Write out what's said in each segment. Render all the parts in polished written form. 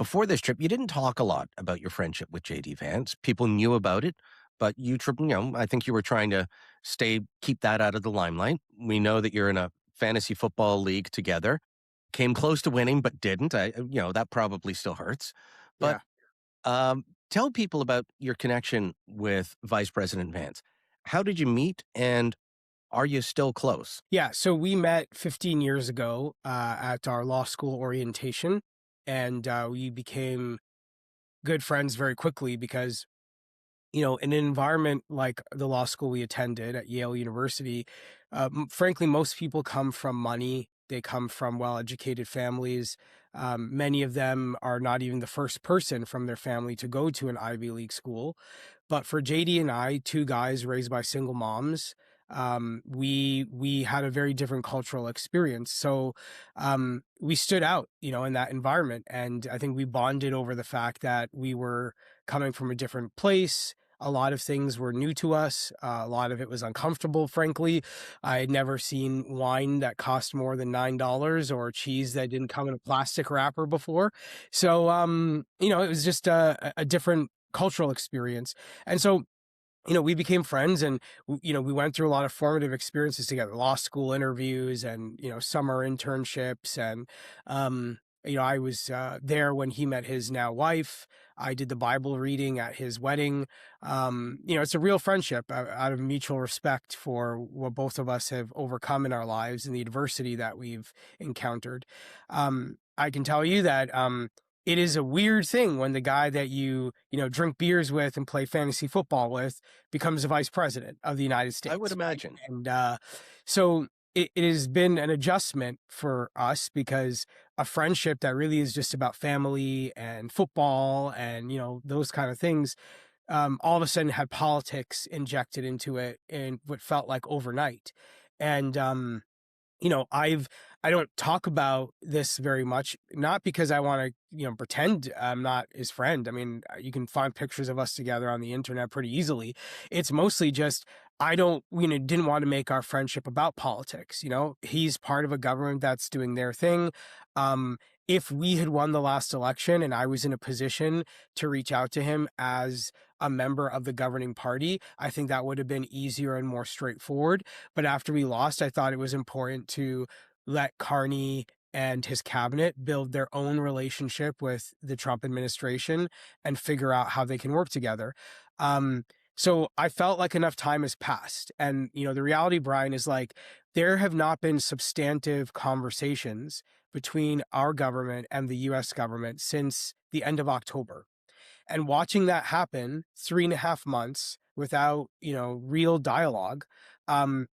before this trip, you didn't talk a lot about your friendship with JD Vance. People knew about it, but I think you were trying to keep that out of the limelight. We know that you're in a fantasy football league together. Came close to winning, but didn't. That probably still hurts. But Yeah. tell people about your connection with Vice President Vance. How did you meet, and are you still close? Yeah. So we met 15 years ago at our law school orientation, and we became good friends very quickly because, in an environment like the law school we attended at Yale University, frankly, most people come from money. They come from well educated families. Many of them are not even the first person from their family to go to an Ivy League school. But for JD and I, two guys raised by single moms, we had a very different cultural experience. So we stood out, in that environment. And I think we bonded over the fact that we were coming from a different place. A lot of things were new to us. A lot of it was uncomfortable, frankly. I had never seen wine that cost more than $9 or cheese that didn't come in a plastic wrapper before. So, it was just a different cultural experience. And so, we became friends and, we went through a lot of formative experiences together, law school interviews and, summer internships. And, I was there when he met his now wife. I did the Bible reading at his wedding. It's a real friendship out of mutual respect for what both of us have overcome in our lives and the adversity that we've encountered. I can tell you that it is a weird thing when the guy that you drink beers with and play fantasy football with becomes the vice president of the United I would States, right? imagine. And so it has been an adjustment for us because a friendship that really is just about family and football and those kind of things, all of a sudden had politics injected into it in what felt like overnight. And I don't talk about this very much, not because I want to, pretend I'm not his friend. I mean, you can find pictures of us together on the internet pretty easily. It's mostly just I don't, didn't want to make our friendship about politics. He's part of a government that's doing their thing. If we had won the last election and I was in a position to reach out to him as a member of the governing party, I think that would have been easier and more straightforward. But after we lost, I thought it was important to let Carney and his cabinet build their own relationship with the Trump administration and figure out how they can work together. So I felt like enough time has passed. And, the reality, Brian, is like there have not been substantive conversations between our government and the US government since the end of October. And watching that happen 3.5 months without, real dialogue,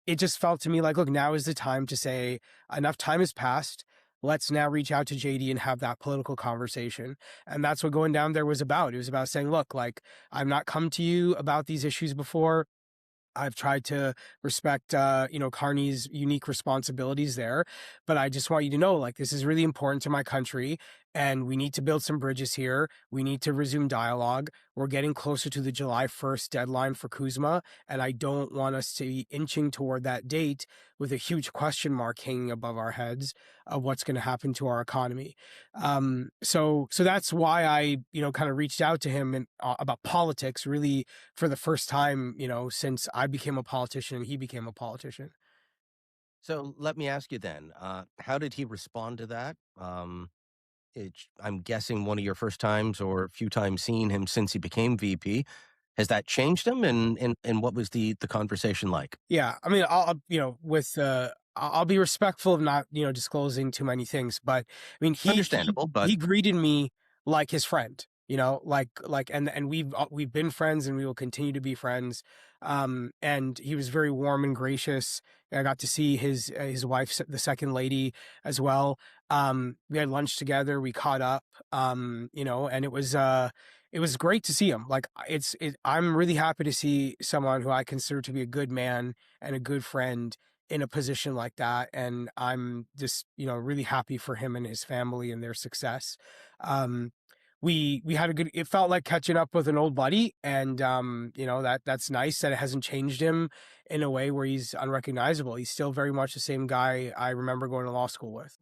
it just felt to me like, look, now is the time to say enough time has passed. Let's now reach out to JD and have that political conversation. And that's what going down there was about. It was about saying, look, like, I've not come to you about these issues before. I've tried to respect, Carney's unique responsibilities there, but I just want you to know, like, this is really important to my country, and we need to build some bridges here. We need to resume dialogue. We're getting closer to the July 1st deadline for Kuzma, and I don't want us to be inching toward that date with a huge question mark hanging above our heads of what's going to happen to our economy. So that's why I, kind of reached out to him and about politics, really for the first time, since I became a politician and he became a politician. So let me ask you then, how did he respond to that? I'm guessing one of your first times or a few times seeing him since he became VP. Has that changed him? And what was the conversation like? Yeah, I mean, I'll be respectful of not, disclosing too many things, but I mean, Understandable, but he greeted me like his friend, and we've been friends and we will continue to be friends. And he was very warm and gracious. I got to see his wife, the second lady, as well. We had lunch together. We caught up. And it was great to see him. Like I'm really happy to see someone who I consider to be a good man and a good friend in a position like that. And I'm just, really happy for him and his family and their success. Um, we had it felt like catching up with an old buddy. And, that's nice that it hasn't changed him in a way where he's unrecognizable. He's still very much the same guy I remember going to law school with.